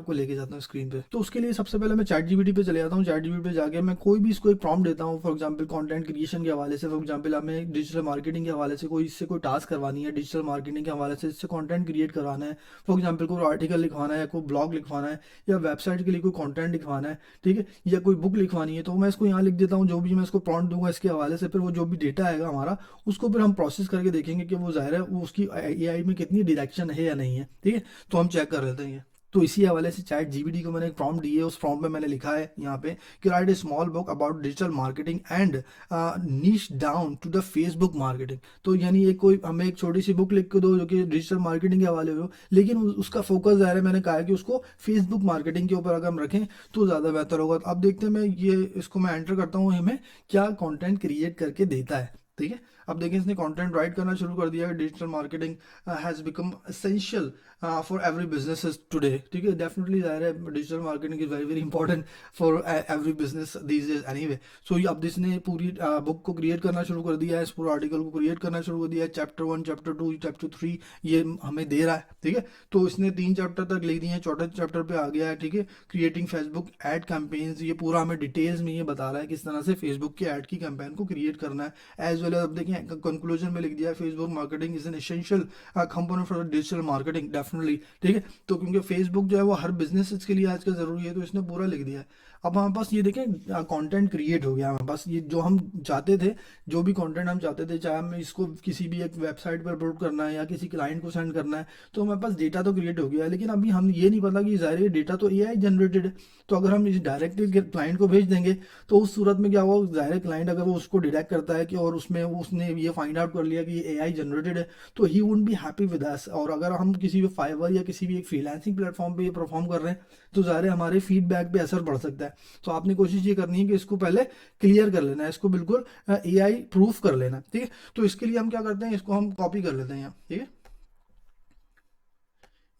आपको लेके जाता हूँ स्क्रीन पे। तो उसके लिए सबसे पहले मैं चैट जीपीटी पे चले जाता हूँ। चैट जीपीटी पे जाके मैं कोई भी इसको एक प्रॉम्प्ट देता हूँ, फॉर एग्जांपल कंटेंट क्रिएशन के हवाले से, फॉर एग्जांपल हमें डिजिटल मार्केटिंग के हवाले से कोई इससे कोई टास्क करवानी है, डिजिटल मार्केटिंग के हवाले से इससे कंटेंट क्रिएट करवाना है, फॉर एग्जांपल कोई आर्टिकल लिखवाना है, कोई ब्लॉग लिखवाना है, या वेबसाइट के लिए कोई कंटेंट लिखवाना है, ठीक है, या कोई बुक लिखवानी है, तो मैं इसको यहाँ लिख देता हूँ। जो भी मैं इसको प्रॉम्प्ट दूंगा इसके हवाले से, फिर वो जो भी डेटा आएगा हमारा, उसको फिर हम प्रोसेस करके देखेंगे कि वो ज़ाहिर है वो उसकी एआई में कितनी डायरेक्शन है या नहीं है, ठीक है। तो हम चेक कर लेते हैं। तो इसी हवाले से चैट जीपीटी को मैंने एक प्रॉम्प्ट दी है, उस प्रॉम्प्ट में मैंने लिखा है यहाँ पे कि write a small book about digital marketing and niche down to the Facebook marketing. तो यानी एक कोई हमें एक छोटी सी बुक लिख के दो जो कि डिजिटल मार्केटिंग के हवाले हो, लेकिन उसका फोकस ज़ाहिर है मैंने कहा है कि उसको फेसबुक मार्केटिंग के ऊपर अगर हम रखें तो ज़्यादा बेहतर होगा। तो अब देखते हैं, मैं ये इसको मैं एंटर करता हूँ, हमें क्या कंटेंट क्रिएट करके देता है, ठीक है। अब देखिए इसने कंटेंट राइट करना शुरू कर दिया है। Digital marketing has become essential for every business today, ठीक है। डेफिनेटली जाहिर है digital marketing is very very important for every business these days anyway. So ये अब इसने पूरी बुक को क्रिएट करना शुरू कर दिया है, इस पूरे आर्टिकल को क्रिएट करना शुरू कर दिया है। चैप्टर 1, चैप्टर 2, चैप्टर 3 ये हमें दे रहा है, ठीक है। तो इसने 3 चैप्टर तक लिख दिए हैं, चौथे चैप्टर पे आ गया है, ठीक है। क्रिएटिंग फेसबुक एड कैंपेन्स, ये पूरा हमें डिटेल्स में ये बता रहा है किस तरह से फेसबुक के एड की कैंपेन को क्रिएट करना है। एज वेल अब देखिए कंक्लूजन में लिख दिया है Facebook marketing is an essential component for digital marketing, definitely, ठीक है। तो क्योंकि फेसबुक जो है वो हर बिजनेस के लिए आजकल जरूरी है, तो इसने पूरा लिख दिया है। अब हमारे पास ये देखें कंटेंट क्रिएट हो गया हमारे पास, ये जो हम चाहते थे, जो भी कंटेंट हम चाहते थे, चाहे हमें इसको किसी भी एक वेबसाइट पर अपलोड करना है या किसी क्लाइंट को सेंड करना है, तो हमारे पास डेटा तो क्रिएट हो गया है, लेकिन अभी हम ये नहीं पता कि ज़ाहिर है डेटा तो एआई जनरेटेड है। तो अगर हम इस डायरेक्टली क्लाइंट को भेज देंगे तो उस सूरत में क्या होगा, ज़ाहिर है क्लाइंट अगर वो उसको डिटेक्ट करता है कि और उसमें उसने ये फाइंड आउट कर लिया कि ये एआई जनरेटेड है, तो he would be happy with us. और अगर हम किसी भी फाइवर या किसी भी एक फ्रीलांसिंग प्लेटफॉर्म पे ये परफॉर्म कर रहे हैं, तो ज़ाहिर है हमारे फीडबैक पे असर पड़ सकता है। तो आपने कोशिश ये करनी है कि इसको पहले क्लियर कर लेना है, इसको बिल्कुल एआई प्रूफ कर लेना, ठीक है। तो इसके लिए हम क्या करते हैं, इसको हम कॉपी कर लेते हैं यहाँ, ठीक है।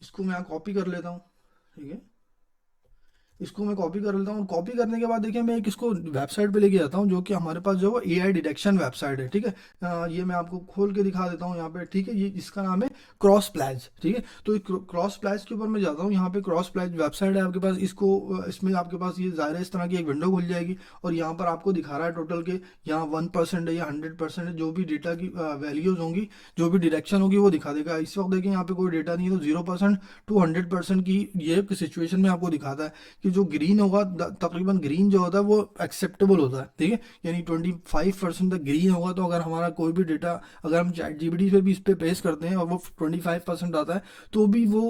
इसको मैं यहाँ कॉपी कर लेता हूँ, ठीक है। इसको मैं कॉपी कर लेता हूँ। कॉपी करने के बाद देखिए मैं एक इसको वेबसाइट पे लेके जाता हूँ जो कि हमारे पास जो है एआई डिटेक्शन वेबसाइट है, ठीक है। ये मैं आपको खोल के दिखा देता हूँ यहाँ पे, ठीक है। ये इसका नाम है क्रॉस प्लाज, ठीक है। तो क्रॉस प्लाज के ऊपर मैं जाता हूँ, यहाँ पे क्रॉस प्लाज वेबसाइट है आपके पास। इसको इसमें आपके पास ये ज़ाहिर है इस तरह की एक विंडो खुल जाएगी और यहाँ पर आपको दिखा रहा है टोटल के यहाँ 1% है या 100% है, जो भी डेटा की वैल्यूज होंगी, जो भी डिरेक्शन होगी वो दिखा देगा। इस वक्त देखिए यहाँ पे कोई डेटा नहीं है, तो 0% टू 100% की ये सिचुएशन में आपको दिखाता है कि जो ग्रीन होगा तकरीबन ग्रीन जो होता है वो एक्सेप्टेबल होता है, ठीक है। यानी 25% तक ग्रीन होगा, तो अगर हमारा कोई भी डेटा अगर हम चैट जीपीटी पे भी इस पे पेश करते हैं और वो 25% आता है तो भी वो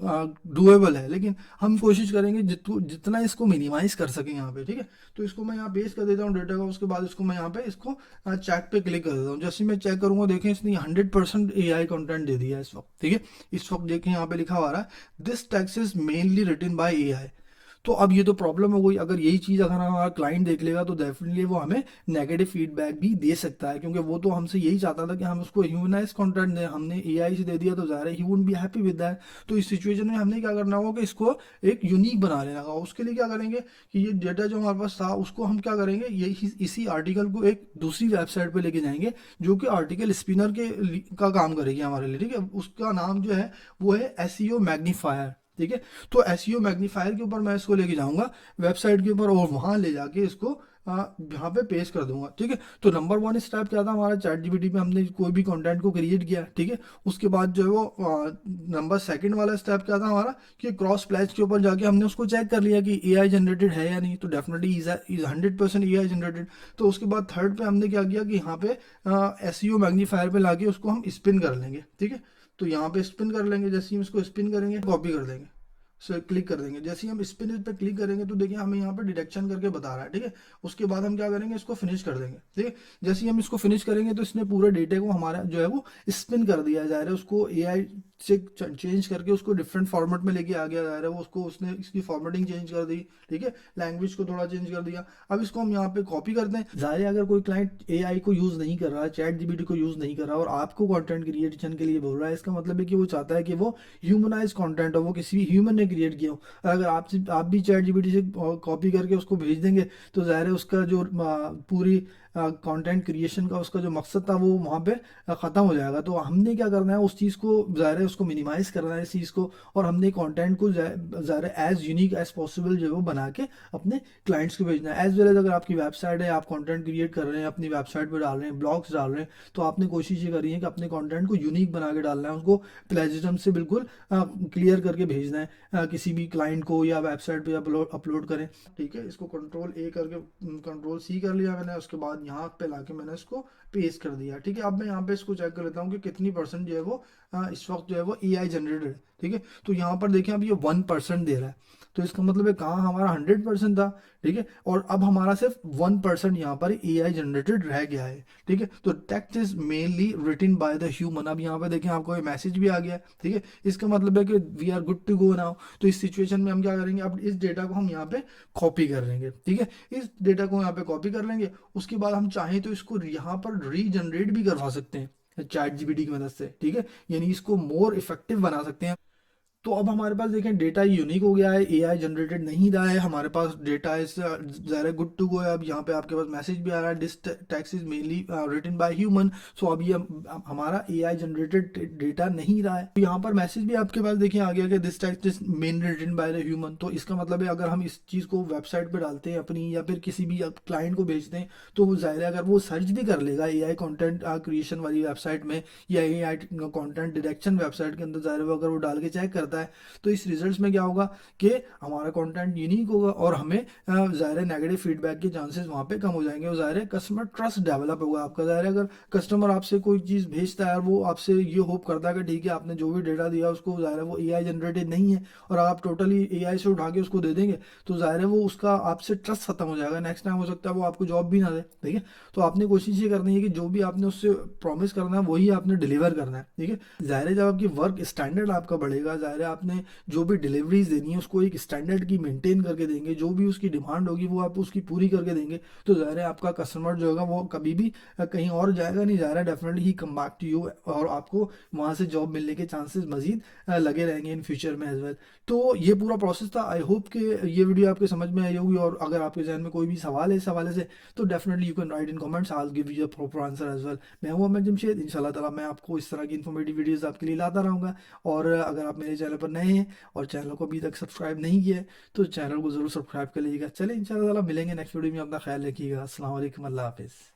डुएबल है, लेकिन हम कोशिश करेंगे जितना इसको मिनिमाइज कर सकें यहाँ पे, ठीक है। तो इसको मैं यहाँ पेश कर देता हूँ डेटा का, उसके बाद इसको मैं यहाँ पे इसको चैट पे क्लिक कर देता हूँ। जैसे मैं चेक करूंगा देखें इसने 100% एआई कंटेंट दे दिया है इस वक्त, ठीक है। इस वक्त देखें यहाँ पे लिखा हुआ रहा है this text is mainly written by AI. तो अब ये तो प्रॉब्लम हो गई, अगर यही चीज़ अगर हमारा क्लाइंट देख लेगा तो डेफिनेटली वो हमें नेगेटिव फीडबैक भी दे सकता है, क्योंकि वो तो हमसे यही चाहता था कि हम उसको ह्यूमनाइज कंटेंट दें, हमने एआई से दे दिया तो ज़ाहिर है ही wouldn't be happy with that. तो इस सिचुएशन में हमने क्या करना होगा कि इसको एक यूनिक बना लेना होगा। उसके लिए क्या करेंगे कि ये डेटा जो हमारे पास था उसको हम क्या करेंगे, ये इसी आर्टिकल को एक दूसरी वेबसाइट पर लेके जाएंगे जो कि आर्टिकल स्पिनर का काम करेगी हमारे लिए, ठीक है। उसका नाम जो है वो है एसईओ मैग्नीफायर, ठीक है। तो एसईओ मैग्नीफायर के ऊपर मैं इसको लेके जाऊंगा वेबसाइट के ऊपर और वहां ले जाके इसको यहाँ पे पेश कर दूंगा, ठीक है। तो नंबर 1 स्टेप क्या था हमारा, चैट जीपीटी पे हमने कोई भी कंटेंट को क्रिएट किया, ठीक है। उसके बाद जो है वो नंबर 2 वाला स्टेप क्या था हमारा कि क्रॉस प्लेज के ऊपर जाके हमने उसको चेक कर लिया कि एआई जनरेटेड है या नहीं, तो डेफिनेटली इज 100% एआई जनरेटेड। तो उसके बाद 3rd पे हमने क्या किया कि यहाँ पे एसईओ मैग्नीफायर पे लाके उसको हम स्पिन कर लेंगे, ठीक है। तो यहाँ पे स्पिन कर लेंगे, जैसे ही हम इसको स्पिन करेंगे कॉपी कर देंगे, सो क्लिक कर देंगे। जैसे ही हम स्पिन पे क्लिक करेंगे तो देखिए हमें यहाँ पे डिटेक्शन करके बता रहा है, ठीक है। उसके बाद हम क्या करेंगे, इसको फिनिश कर देंगे, ठीक है। जैसे ही हम इसको फिनिश करेंगे तो इसने पूरे डेटे को हमारा जो है वो स्पिन कर दिया जा रहा है, उसको एआई से चेंज करके उसको डिफरेंट फॉर्मेट में लेके आ गया जा रहा है। वो उसको उसने इसकी फॉर्मेटिंग चेंज कर दी, ठीक है, लैंग्वेज को थोड़ा चेंज कर दिया। अब इसको हम यहाँ पे कॉपी करते हैं। जाहिर है अगर कोई क्लाइंट एआई को यूज नहीं कर रहा, चैट जीपीटी को यूज नहीं कर रहा और आपको कंटेंट क्रिएशन के लिए बोल रहा है, इसका मतलब है कि वो चाहता है कि वो ह्यूमनाइज कंटेंट हो, वो किसी भी ह्यूमन ने क्रिएट किया हो। अगर आप भी चैट जीपीटी से कॉपी करके उसको भेज देंगे तो जाहिर है उसका जो पूरी कंटेंट क्रिएशन का उसका जो मकसद था वो वहाँ पे ख़त्म हो जाएगा। तो हमने क्या करना है, उस चीज़ को ज़ाहिर है उसको मिनिमाइज़ करना है इस चीज़ को, और हमने कंटेंट को ज़ाहिर है एज यूनिक एज पॉसिबल जो है वो बना के अपने क्लाइंट्स को भेजना है। एज वेल एज अगर आपकी वेबसाइट है, आप कंटेंट क्रिएट कर रहे हैं, अपनी वेबसाइट पर डाल रहे हैं, ब्लॉग्स डाल रहे हैं, तो आपने कोशिश ये करी है कि अपने कंटेंट को यूनिक बना के डालना है, उसको प्लेजिज्म से बिल्कुल क्लियर करके भेजना है किसी भी क्लाइंट को, या वेबसाइट पे अपलोड करें। ठीक है, इसको कंट्रोल ए करके कंट्रोल सी कर लिया मैंने, उसके बाद यहाँ पे लाके मैंने इसको पेस्ट कर दिया। ठीक है, अब मैं यहाँ पे इसको चेक कर लेता हूँ कि कितनी परसेंट जो है वो इस वक्त जो है वो AI जनरेटेड है। ठीक है, तो यहाँ पर देखें अब ये 1% दे रहा है, तो इसका मतलब है कहाँ हमारा 100% था। ठीक है, और अब हमारा सिर्फ 1% यहाँ पर AI जनरेटेड रह गया है। ठीक है, तो text is mainly written by the human. अब यहाँ पे देखें आपको ये मैसेज भी आ गया है। ठीक है, इसका मतलब है कि we are good to go now. तो इस सिचुएशन में हम क्या करेंगे, अब इस डेटा को हम यहाँ पे कॉपी कर लेंगे। ठीक है, इस डेटा को यहाँ पे कॉपी कर लेंगे, उसके बाद हम चाहें तो इसको यहाँ पर रीजनरेट भी करवा सकते हैं चैट जीपीटी की मदद से। ठीक है, यानी इसको मोर इफेक्टिव बना सकते हैं। तो अब हमारे पास देखें डेटा यूनिक हो गया है, AI जनरेटेड नहीं रहा है, हमारे पास डेटा इज ज़रा गुड टू गो है। अब यहाँ पे आपके पास मैसेज भी आ रहा है, this text is mainly written by human. So अब ये हमारा AI जनरेटेड डेटा नहीं रहा है। तो यहाँ पर मैसेज भी आपके पास देखिए आ गया कि this text is mainly written by the human. तो इसका मतलब है अगर हम इस चीज़ को वेबसाइट पे डालते हैं अपनी, या फिर किसी भी क्लाइंट को भेजते हैं, तो वो ज़ाहिर है अगर वो सर्च भी कर लेगा AI कंटेंट क्रिएशन वाली वेबसाइट में, या AI कंटेंट डायरेक्शन वेबसाइट के अंदर, ज़ाहिर है अगर वो डाल के चेक करता है, तो इस रिजल्ट्स में क्या होगा कि हमारा कंटेंट यूनिक होगा, और हमें ज़ाहिर है नेगेटिव फीडबैक के चांसेस वहाँ पे कम हो जाएंगे, और ज़ाहिर है कस्टमर ट्रस्ट डेवलप होगा आपका। ज़ाहिर है अगर कस्टमर आपसे कोई चीज़ भेजता है और वो आपसे ये होप करता है कि ठीक है आपने जो भी डेटा दिया उसको ज़ाहिर है वो AI जनरेटेड नहीं है, और आप टोटली AI से उठा के उसको दे देंगे, तो ज़ाहिर है वो उसका आपसे ट्रस्ट खत्म हो जाएगा। नेक्स्ट टाइम हो सकता है वो आपको जॉब भी ना दे। ठीक है, तो आपने कोशिश ये करनी है कि जो भी आपने उससे प्रॉमिस करना है वही आपने डिलीवर करना है। ठीक है, ज़ाहिर है जब आपकी वर्क स्टैंडर्ड आपका बढ़ेगा, ज़ाहिर है आपने जो भी डिलीवरीज देनी है उसको एक स्टैंडर्ड की मेंटेन करके देंगे, जो भी उसकी डिमांड होगी वो आप उसकी पूरी करके देंगे, तो ज़ाहिर है आपका कस्टमर जो होगा वो कभी भी कहीं और जाएगा नहीं, ज़ाहिर है डेफिनेटली ही कम बैक टू यू, और आपको वहाँ से जॉब मिलने के चांसेस मजीद लगे रहेंगे इन फ्यूचर में एज वेल। तो ये पूरा प्रोसेस था। आई होप कि ये वीडियो आपके समझ में आई होगी, और अगर आपके जहन में कोई भी सवाल है इस हवाले से, तो definitely you can write in comments, I will give you a proper answer as well. मैं हूं अहमद जमशेद, इंशाल्लाह ताला मैं आपको इस तरह की इन्फॉर्मेटिव वीडियोस आपके लिए लाता रहूँगा। और अगर आप मेरे चैनल पर नए हैं और चैनल को अभी तक सब्सक्राइब नहीं किया है, तो चैनल को ज़रूर सब्सक्राइब कर लीजिएगा। चले इंशाल्लाह ताला मिलेंगे नेक्स्ट वीडियो में, अपना ख्याल रखिएगा। अस्सलाम वालेकुम, अल्लाह हाफिज़।